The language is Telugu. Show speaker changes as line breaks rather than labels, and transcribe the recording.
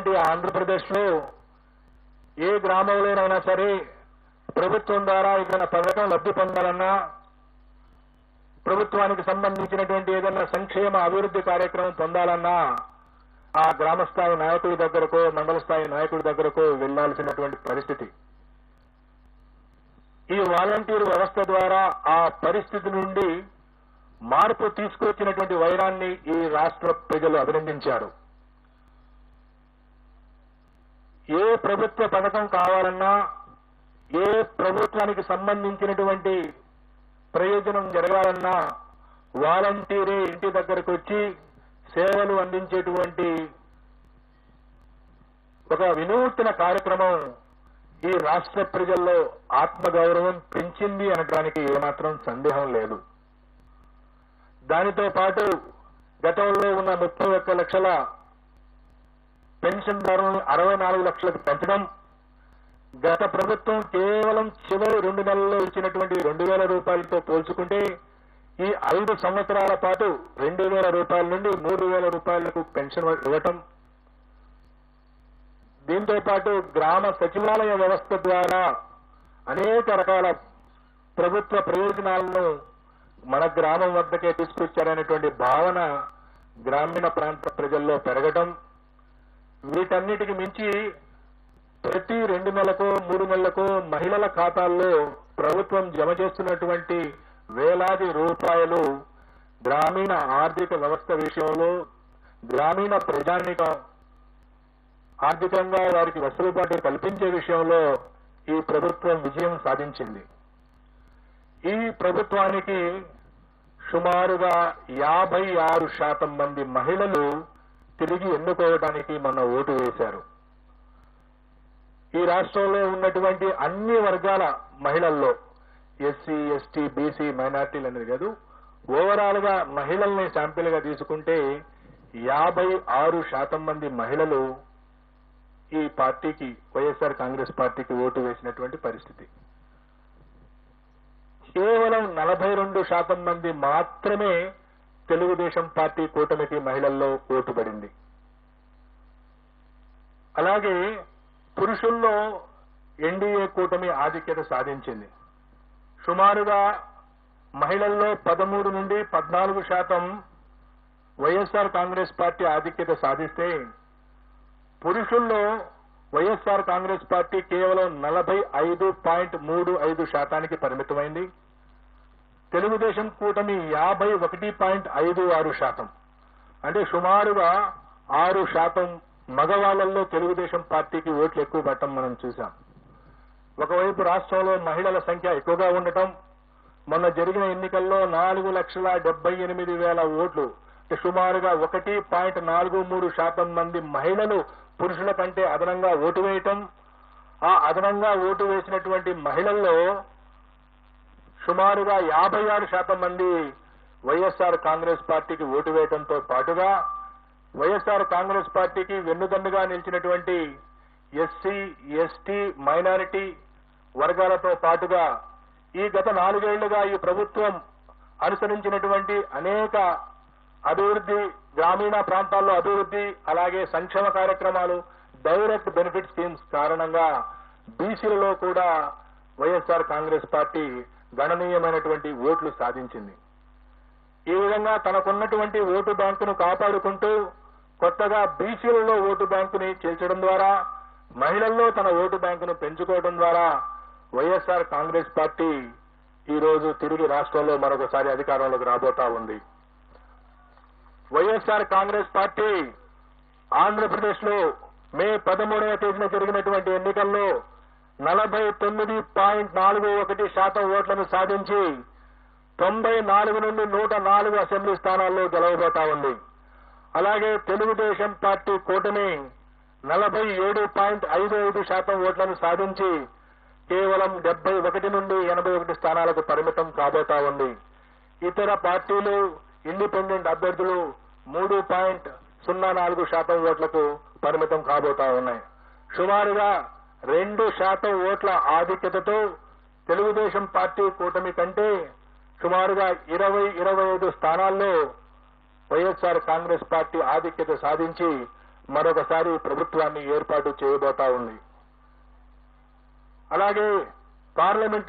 ఉన్నటువంటి ఆంధ్రప్రదేశ్లో ఏ గ్రామంలోనైనా సరే ప్రభుత్వం ద్వారా ఏదైనా పథకం లబ్ధి పొందాలన్నా, ప్రభుత్వానికి సంబంధించినటువంటి ఏదైనా సంక్షేమ అభివృద్ధి కార్యక్రమం పొందాలన్నా ఆ గ్రామ స్థాయి నాయకుడి దగ్గరకో మండల స్థాయి నాయకుడి దగ్గరకో వెళ్లాల్సినటువంటి పరిస్థితి. ఈ వాలంటీర్ వ్యవస్థ ద్వారా ఆ పరిస్థితి నుండి మార్పు తీసుకొచ్చినటువంటి వైరాన్ని ఈ రాష్ట్ర ప్రజలు అభినందించారు. ఏ ప్రభుత్వ పథకం కావాలన్నా, ఏ ప్రభుత్వానికి సంబంధించినటువంటి ప్రయోజనం జరగాలన్నా వాలంటీరే ఇంటి దగ్గరకు వచ్చి సేవలు అందించేటువంటి ఒక వినూత్న కార్యక్రమం ఈ రాష్ట్ర ప్రజల్లో ఆత్మగౌరవం పెంచింది అనడానికి ఏమాత్రం సందేహం లేదు. దానితో పాటు గతంలో ఉన్న 31 లక్షల పెన్షన్దారులను 64 లక్షలకు పెంచడం, గత ప్రభుత్వం కేవలం చివరి 2 నెలల్లో ఇచ్చినటువంటి 2,000 రూపాయలతో పోల్చుకుంటే ఈ 5 సంవత్సరాల పాటు 2,000 రూపాయల నుండి 3,000 రూపాయలకు పెన్షన్ ఇవ్వటం, దీంతో పాటు గ్రామ సచివాలయ వ్యవస్థ ద్వారా అనేక రకాల ప్రభుత్వ ప్రయోజనాలను మన గ్రామం వద్దకే తీసుకొచ్చారనేటువంటి భావన గ్రామీణ ప్రాంత ప్రజల్లో పెరగటం, వీటన్నిటికి మించి ప్రతి 2 నెలలకు 3 నెలలకు మహిళల ఖాతాల్లో ప్రభుత్వం జమ చేస్తున్నటువంటి వేలాది రూపాయలు గ్రామీణ ఆర్థిక వ్యవస్థ విషయంలో గ్రామీణ ప్రజానికం ఆర్థికంగా వారికి వెసులుబాటు కల్పించే విషయంలో ఈ ప్రభుత్వం విజయం సాధించింది. ఈ ప్రభుత్వానికి సుమారుగా 56% మంది మహిళలు తిరిగి ఎన్నుకోవడానికి మొన్న ఓటు వేశారు. ఈ రాష్ట్రంలో ఉన్నటువంటి అన్ని వర్గాల మహిళల్లో ఎస్సీ, ఎస్టీ, బీసీ, మైనార్టీలు అనేది కాదు, ఓవరాల్ గా మహిళల్ని శాంపిల్ గా తీసుకుంటే 56% మంది మహిళలు ఈ పార్టీకి, వైఎస్ఆర్ కాంగ్రెస్ పార్టీకి ఓటు వేసినటువంటి పరిస్థితి. కేవలం 42% మంది మాత్రమే తెలుగుదేశం పార్టీ కూటమికి మహిళల్లో ఓటు పడింది. అలాగే పురుషుల్లో ఎన్డీఏ కూటమి ఆధిక్యత సాధించింది. సుమారుగా మహిళల్లో 13 నుండి 14% వైఎస్ఆర్ కాంగ్రెస్ పార్టీ ఆధిక్యత సాధిస్తే పురుషుల్లో వైఎస్ఆర్ కాంగ్రెస్ పార్టీ కేవలం 45.35% పరిమితమైంది. తెలుగుదేశం కూటమి 51.56%, అంటే సుమారుగా 6% మగవాళ్లలో తెలుగుదేశం పార్టీకి ఓట్లు ఎక్కువ పట్టడం మనం చూశాం. ఒకవైపు రాష్ట్రంలో మహిళల సంఖ్య ఎక్కువగా ఉండటం, మొన్న జరిగిన ఎన్నికల్లో 4,78,000 ఓట్లు, సుమారుగా 1.43% మంది మహిళలు పురుషుల కంటే అదనంగా ఓటు వేయటం, ఆ అదనంగా ఓటు వేసినటువంటి మహిళల్లో సుమారుగా 56% మంది వైఎస్ఆర్ కాంగ్రెస్ పార్టీకి ఓటు వేయడంతో పాటుగా వైఎస్ఆర్ కాంగ్రెస్ పార్టీకి వెన్నుదన్నుగా నిలిచినటువంటి ఎస్సీ, ఎస్టీ, మైనారిటీ వర్గాలతో పాటుగా ఈ గత 4 ఏళ్లుగా ఈ ప్రభుత్వం అనుసరించినటువంటి అనేక అభివృద్ధి, గ్రామీణ ప్రాంతాల్లో అభివృద్ధి, అలాగే సంక్షేమ కార్యక్రమాలు, డైరెక్ట్ బెనిఫిట్ స్కీమ్స్ కారణంగా బీసీలలో కూడా వైఎస్ఆర్ కాంగ్రెస్ పార్టీ గణనీయమైనటువంటి ఓట్లు సాధించింది. ఈ విధంగా తనకున్నటువంటి ఓటు బ్యాంకును కాపాడుకుంటూ కొత్తగా బీసీలలో ఓటు బ్యాంకుని చేర్చడం ద్వారా, మహిళల్లో తన ఓటు బ్యాంకును పెంచుకోవడం ద్వారా వైఎస్ఆర్ కాంగ్రెస్ పార్టీ ఈ రోజు తిరిగి రాష్ట్రంలో మరొకసారి అధికారంలోకి రాబోతా ఉంది. వైఎస్ఆర్ కాంగ్రెస్ పార్టీ ఆంధ్రప్రదేశ్ లో మే 13వ తేదీన జరిగినటువంటి ఎన్నికల్లో 49.41% ఓట్లను సాధించి 94 నుండి 104 అసెంబ్లీ స్థానాల్లో గెలవబోతా ఉంది. అలాగే తెలుగుదేశం పార్టీ కూటమి 47.55% ఓట్లను సాధించి కేవలం 71 నుండి 81 స్థానాలకు పరిమితం కాబోతా ఉంది. ఇతర పార్టీలు, ఇండిపెండెంట్ అభ్యర్థులు 3.04% ఓట్లకు పరిమితం కాబోతా ఉన్నాయి. సుమారుగా 2% ఓట్ల ఆధిక్యతతో తెలుగుదేశం పార్టీ కూటమి కంటే సుమారుగా 20-25 స్థానాల్లో వైఎస్ఆర్ కాంగ్రెస్ పార్టీ ఆధిక్యత సాధించి మరొకసారి ప్రభుత్వాన్ని ఏర్పాటు చేయబోతా ఉంది. అలాగే పార్లమెంటు